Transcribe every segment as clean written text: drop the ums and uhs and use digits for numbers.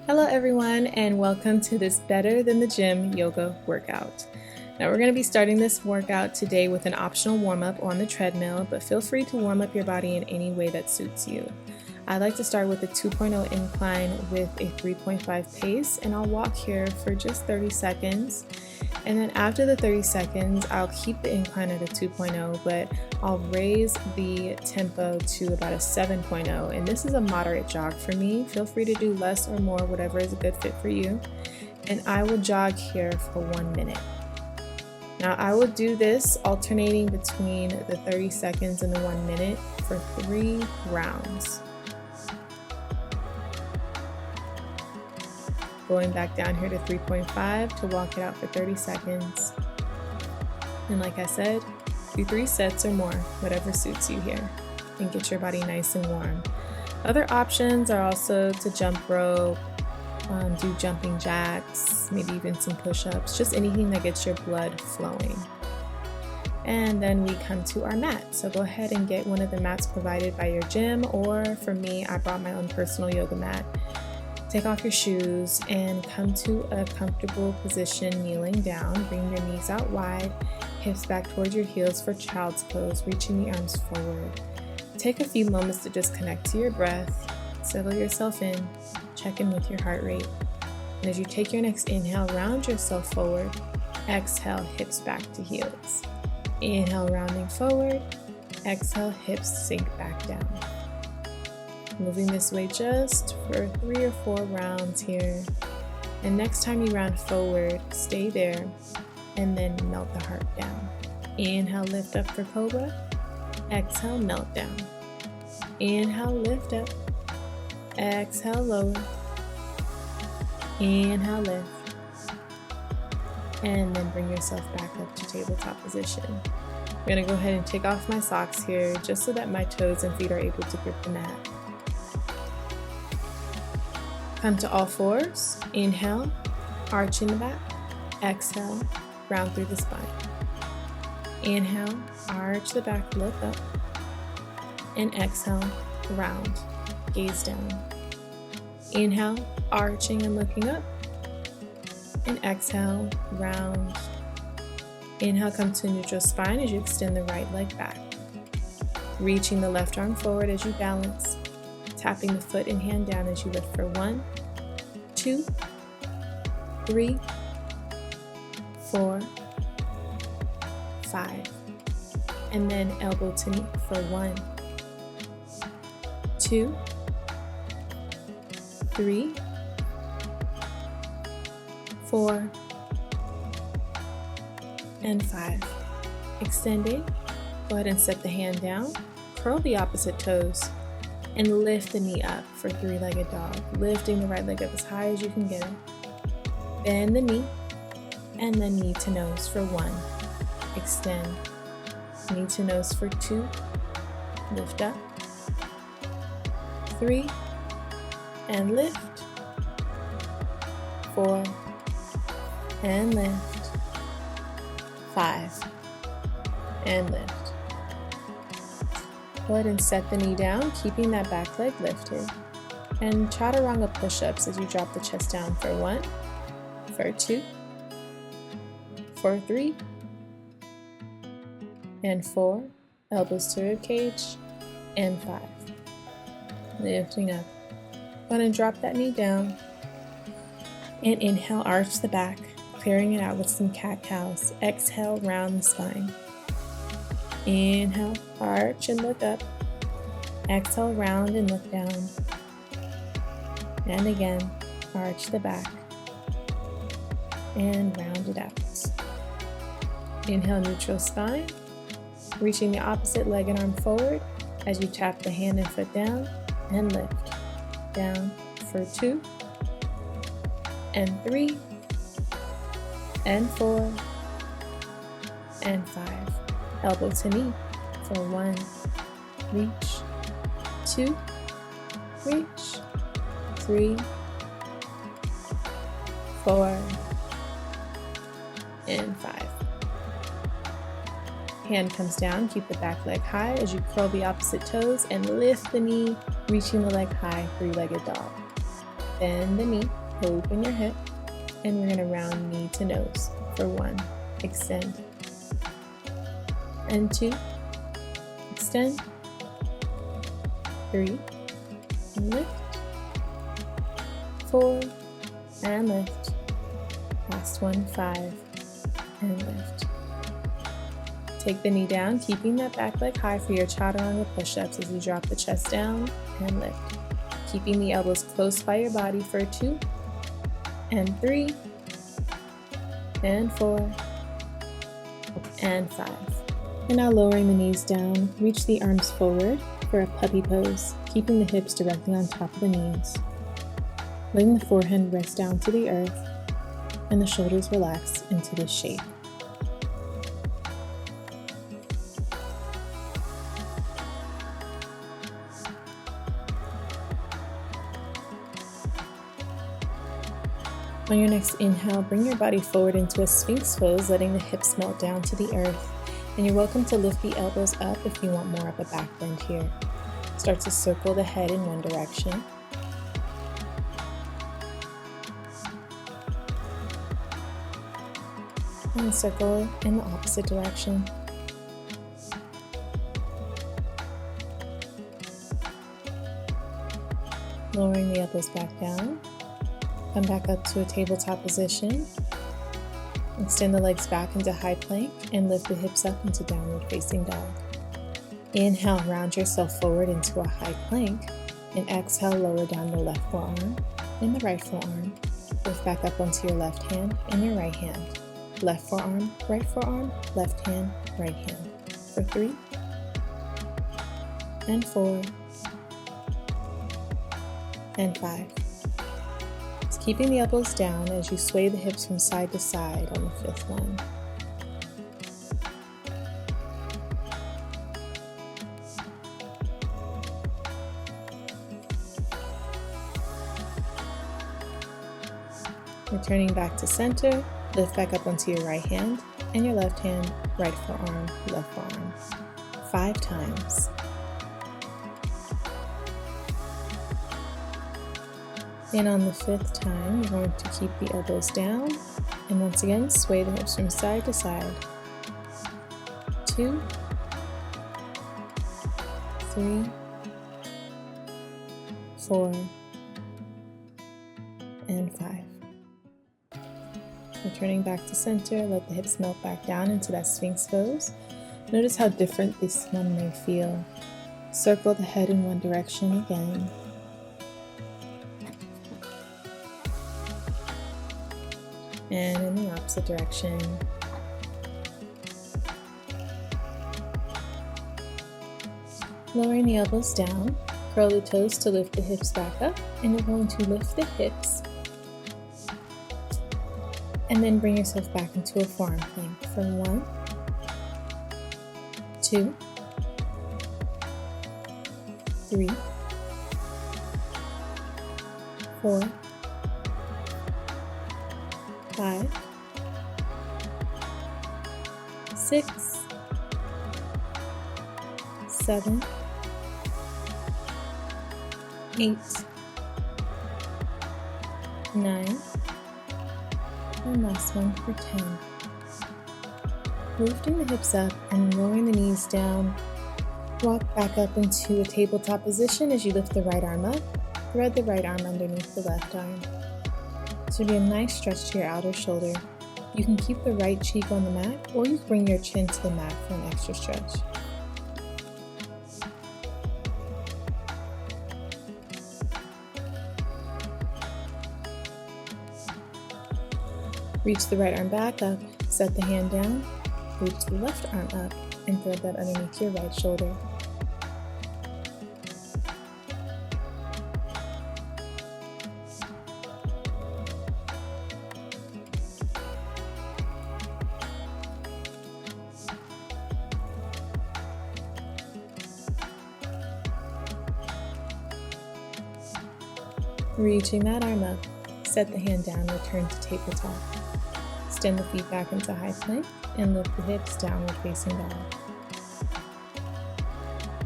Hello everyone, and welcome to this Better Than the Gym yoga workout. Now we're going to be starting this workout today with an optional warm-up on the treadmill, but feel free to warm up your body in any way that suits you. I like to start with a 2.0 incline with a 3.5 pace, and I'll walk here for just 30 seconds. And then after the 30 seconds, I'll keep the incline at a 2.0, but I'll raise the tempo to about a 7.0. And this is a moderate jog for me. Feel free to do less or more, whatever is a good fit for you. And I will jog here for 1 minute. Now I will do this alternating between the 30 seconds and the 1 minute for 3 rounds. Going back down here to 3.5 to walk it out for 30 seconds. And like I said, do 3 sets or more, whatever suits you here, and get your body nice and warm. Other options are also to jump rope, do jumping jacks, maybe even some push-ups, just anything that gets your blood flowing. And then we come to our mat. So go ahead and get one of the mats provided by your gym, or for me, I brought my own personal yoga mat. Take off your shoes and come to a comfortable position, kneeling down. Bring your knees out wide, hips back towards your heels for child's pose, reaching the arms forward. Take a few moments to just connect to your breath, settle yourself in, check in with your heart rate. And as you take your next inhale, round yourself forward. Exhale, hips back to heels. Inhale, rounding forward. Exhale, hips sink back down. Moving this way just for 3 or 4 rounds here. And next time you round forward, stay there and then melt the heart down. Inhale, lift up for cobra. Exhale, melt down. Inhale, lift up. Exhale, lower. Inhale, lift. And then bring yourself back up to tabletop position. I'm going to go ahead and take off my socks here just so that my toes and feet are able to grip the mat. Come to all fours. Inhale, arch in the back. Exhale, round through the spine. Inhale, arch the back, look up. And exhale, round, gaze down. Inhale, arching and looking up. And exhale, round. Inhale, come to neutral spine as you extend the right leg back. Reaching the left arm forward as you balance. Tapping the foot and hand down as you lift for 1, 2, 3, 4, 5. And then elbow to knee for 1, 2, 3, 4, and 5. Extending, go ahead and set the hand down, curl the opposite toes, and lift the knee up for 3-legged dog, lifting the right leg up as high as you can get it. Bend the knee, and then knee to nose for 1. Extend. Knee to nose for 2. Lift up. 3. And lift. 4. And lift. 5. And lift. Go ahead and set the knee down, keeping that back leg lifted. And chaturanga push-ups as you drop the chest down for 1, for 2, for 3, and 4. Elbows to rib cage, and 5. Lifting up. Go ahead and drop that knee down. And inhale, arch the back, clearing it out with some cat-cows. Exhale, round the spine. Inhale, arch and look up. Exhale, round and look down. And again, arch the back. And round it out. Inhale, neutral spine. Reaching the opposite leg and arm forward as you tap the hand and foot down and lift. Down for 2, and 3, and 4, and 5. Elbow to knee for 1, reach, 2, reach, 3, 4, and 5. Hand comes down, keep the back leg high as you curl the opposite toes and lift the knee, reaching the leg high, 3-legged dog. Bend the knee, open your hip, and we're going to round knee to nose for 1. Extend. And 2. Extend. 3. And lift. 4. And lift. Last one, 5. And lift. Take the knee down, keeping that back leg high for your chaturanga push-ups as you drop the chest down and lift. Keeping the elbows close by your body for 2, and 3, and 4, and 5. And now lowering the knees down, reach the arms forward for a puppy pose, keeping the hips directly on top of the knees. Letting the forehead rest down to the earth, and the shoulders relax into this shape. On your next inhale, bring your body forward into a Sphinx pose, letting the hips melt down to the earth. And you're welcome to lift the elbows up if you want more of a back bend here. Start to circle the head in one direction. And circle in the opposite direction. Lowering the elbows back down. Come back up to a tabletop position. Extend the legs back into high plank and lift the hips up into downward facing dog. Inhale, round yourself forward into a high plank, and exhale, lower down the left forearm and the right forearm. Lift back up onto your left hand and your right hand. Left forearm, left hand, right hand. For 3, and 4, and 5. Keeping the elbows down as you sway the hips from side to side on the 5th one. Returning back to center, lift back up onto your right hand and your left hand, right forearm, left forearm. 5 times. And on the 5th time, you're going to keep the elbows down and once again sway the hips from side to side. 2, 3, 4, and 5. Returning back to center, let the hips melt back down into that Sphinx pose. Notice how different this one may feel. Circle the head in one direction again. And in the opposite direction. Lowering the elbows down, curl the toes to lift the hips back up, and you're going to lift the hips and then bring yourself back into a forearm plank for 1, 2, 3, 4, 5, 6, 7, 8, 9, and last one for 10. Lifting the hips up and lowering the knees down. Walk back up into a tabletop position as you lift the right arm up. Thread the right arm underneath the left arm. This would be a nice stretch to your outer shoulder. You can keep the right cheek on the mat, or you can bring your chin to the mat for an extra stretch. Reach the right arm back up, set the hand down, reach the left arm up, and thread that underneath your right shoulder. Reaching that arm up, set the hand down, return to tabletop. Extend the feet back into high plank and lift the hips downward facing dog.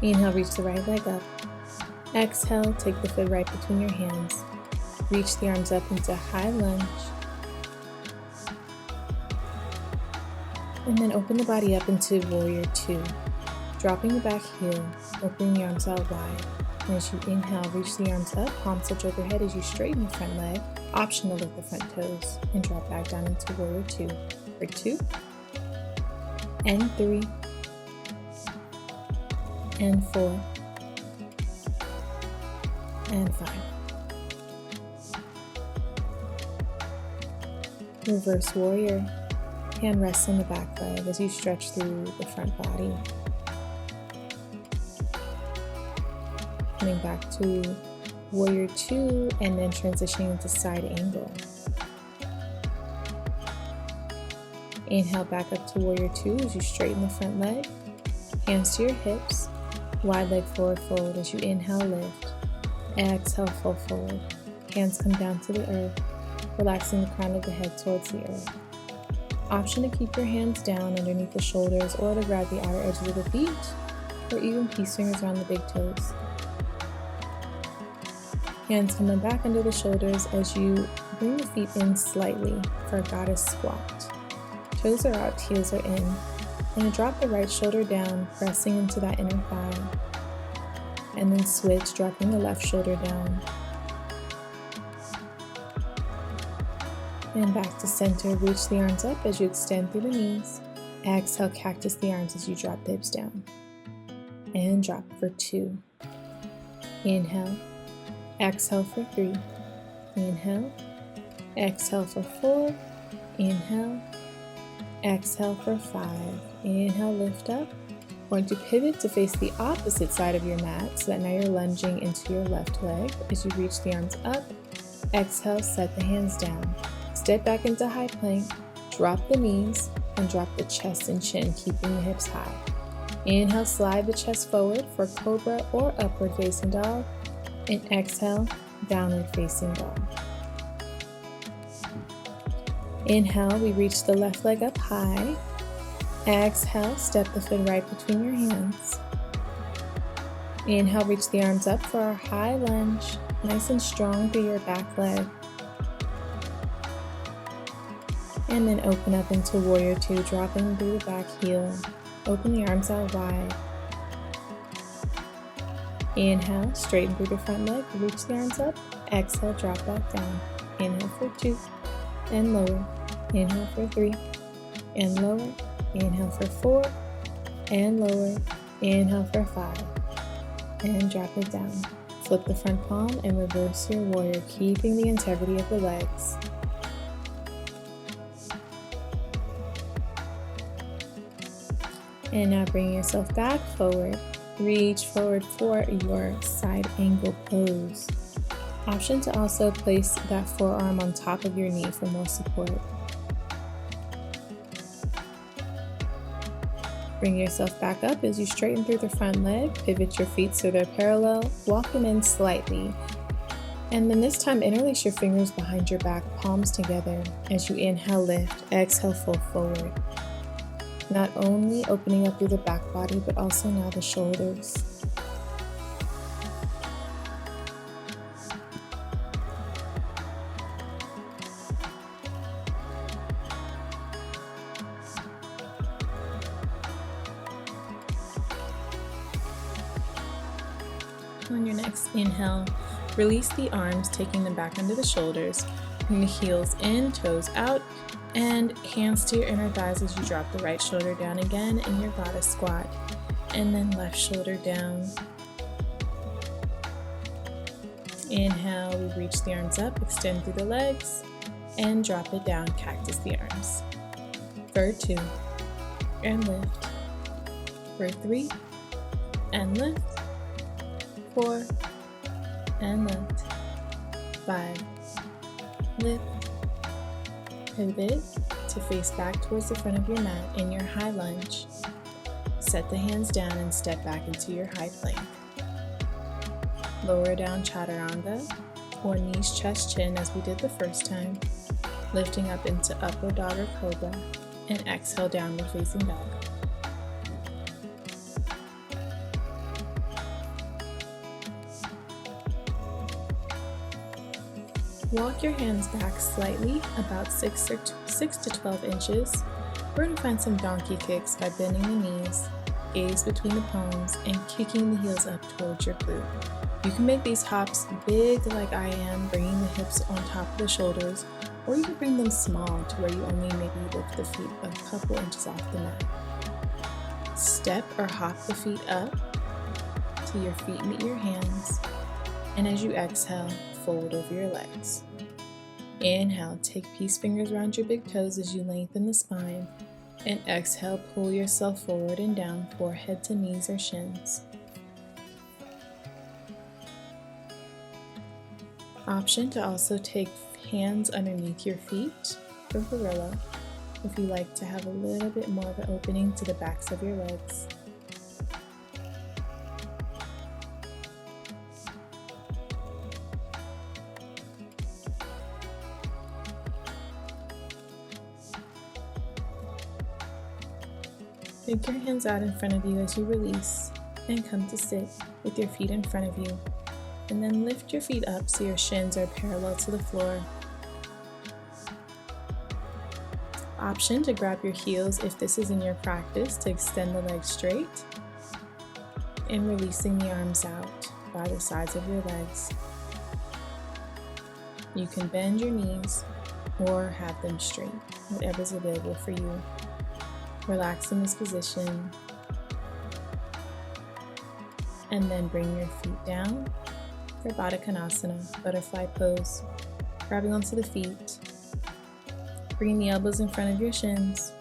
Inhale, reach the right leg up. Exhale, take the foot right between your hands. Reach the arms up into high lunge. And then open the body up into warrior two. Dropping the back heel, opening the arms out wide. And as you inhale, reach the arms up, palms touch overhead as you straighten the front leg. Optional lift the front toes and drop back down into warrior two. For 2, and 3, and 4, and 5. Reverse warrior. Hand rests on the back leg as you stretch through the front body. Coming back to warrior two and then transitioning into side angle. Inhale back up to warrior two as you straighten the front leg. Hands to your hips. Wide leg forward fold as you inhale, lift. Exhale, fold forward. Hands come down to the earth, relaxing the crown of the head towards the earth. Option to keep your hands down underneath the shoulders or to grab the outer edges of the feet, or even peace fingers around the big toes. Hands coming back under the shoulders as you bring the feet in slightly for a goddess squat. Toes are out, heels are in. And drop the right shoulder down, pressing into that inner thigh. And then switch, dropping the left shoulder down. And back to center, reach the arms up as you extend through the knees. Exhale, cactus the arms as you drop the hips down. And drop for 2. Inhale. Exhale for 3. Inhale. Exhale for 4. Inhale. Exhale for 5. Inhale, lift up. Going to pivot to face the opposite side of your mat so that now you're lunging into your left leg as you reach the arms up. Exhale, set the hands down. Step back into high plank, drop the knees, and drop the chest and chin, keeping the hips high. Inhale, slide the chest forward for cobra or upward facing dog. And exhale, downward facing dog. Inhale, we reach the left leg up high. Exhale, step the foot right between your hands. Inhale, reach the arms up for our high lunge, nice and strong through your back leg. And then open up into warrior two, dropping through the back heel. Open the arms out wide. Inhale, straighten through the front leg, reach the arms up. Exhale, drop back down. Inhale for 2, and lower. Inhale for 3, and lower. Inhale for 4, and lower. Inhale for 5, and drop it down. Flip the front palm and reverse your warrior, keeping the integrity of the legs. And now bring yourself back forward. Reach forward for your side angle pose. Option to also place that forearm on top of your knee for more support. Bring yourself back up as you straighten through the front leg. Pivot your feet so they're parallel. Walk them in slightly. And then this time interlace your fingers behind your back, palms together. As you inhale, lift. Exhale, fold forward. Not only opening up through the back body, but also now the shoulders. On your next inhale, release the arms, taking them back under the shoulders. Bring the heels in, toes out, and hands to your inner thighs as you drop the right shoulder down again in your goddess squat. And then left shoulder down. Inhale, we reach the arms up, extend through the legs, and drop it down, cactus the arms. For 2, and lift. For 3, and lift. 4, and lift. 5, lift. Pivot to face back towards the front of your mat in your high lunge. Set the hands down and step back into your high plank. Lower down chaturanga, or knees, chest, chin as we did the first time. Lifting up into upward dog or cobra, and exhale, downward facing dog. Walk your hands back slightly, about 6 to 12 inches. We're going to find some donkey kicks by bending the knees, gaze between the palms, and kicking the heels up towards your glute. You can make these hops big like I am, bringing the hips on top of the shoulders, or you can bring them small to where you only maybe lift the feet a couple inches off the mat. Step or hop the feet up till your feet meet your hands, and as you exhale, fold over your legs. Inhale, take peace fingers around your big toes as you lengthen the spine, and exhale, pull yourself forward and down, forehead to knees or shins. Option to also take hands underneath your feet for gorilla if you like to have a little bit more of an opening to the backs of your legs. Take your hands out in front of you as you release and come to sit with your feet in front of you. And then lift your feet up so your shins are parallel to the floor. Option to grab your heels if this is in your practice to extend the legs straight. And releasing the arms out by the sides of your legs. You can bend your knees or have them straight, whatever's available for you. Relax in this position, and then bring your feet down for Baddha Konasana, butterfly pose, grabbing onto the feet, bringing the elbows in front of your shins,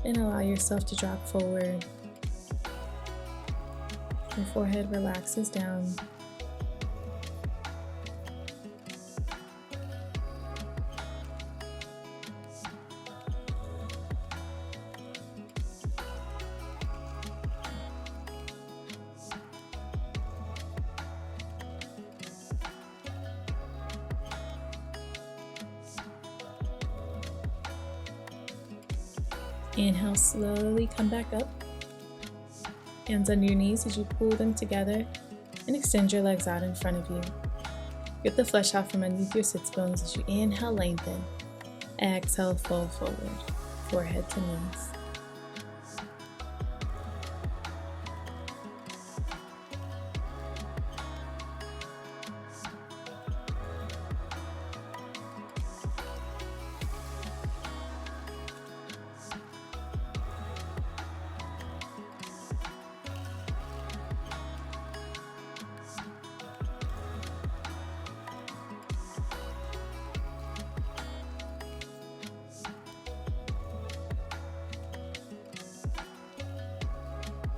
and allow yourself to drop forward. Your forehead relaxes down. Inhale, slowly come back up. Hands under your knees as you pull them together and extend your legs out in front of you. Get the flesh out from underneath your sits bones as you inhale, lengthen. Exhale, fold forward, forehead to knees.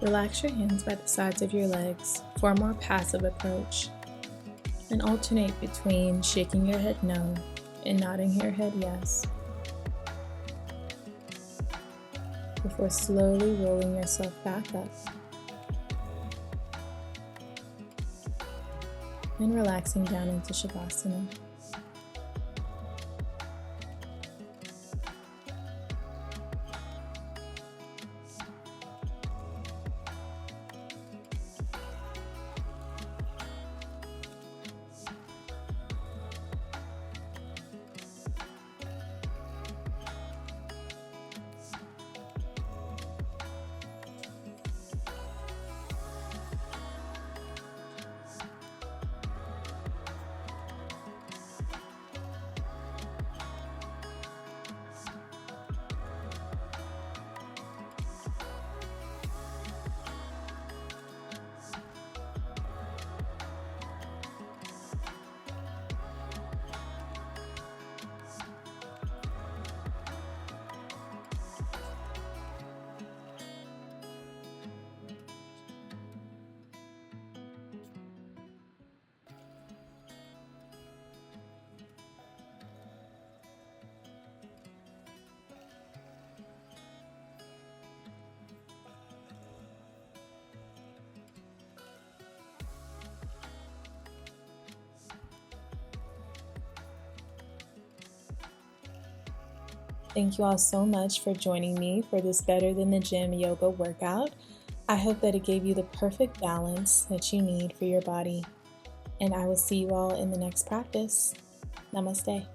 Relax your hands by the sides of your legs for a more passive approach, and alternate between shaking your head no and nodding your head yes, before slowly rolling yourself back up and relaxing down into Shavasana. Thank you all so much for joining me for this Better Than the Gym yoga workout. I hope that it gave you the perfect balance that you need for your body. And I will see you all in the next practice. Namaste.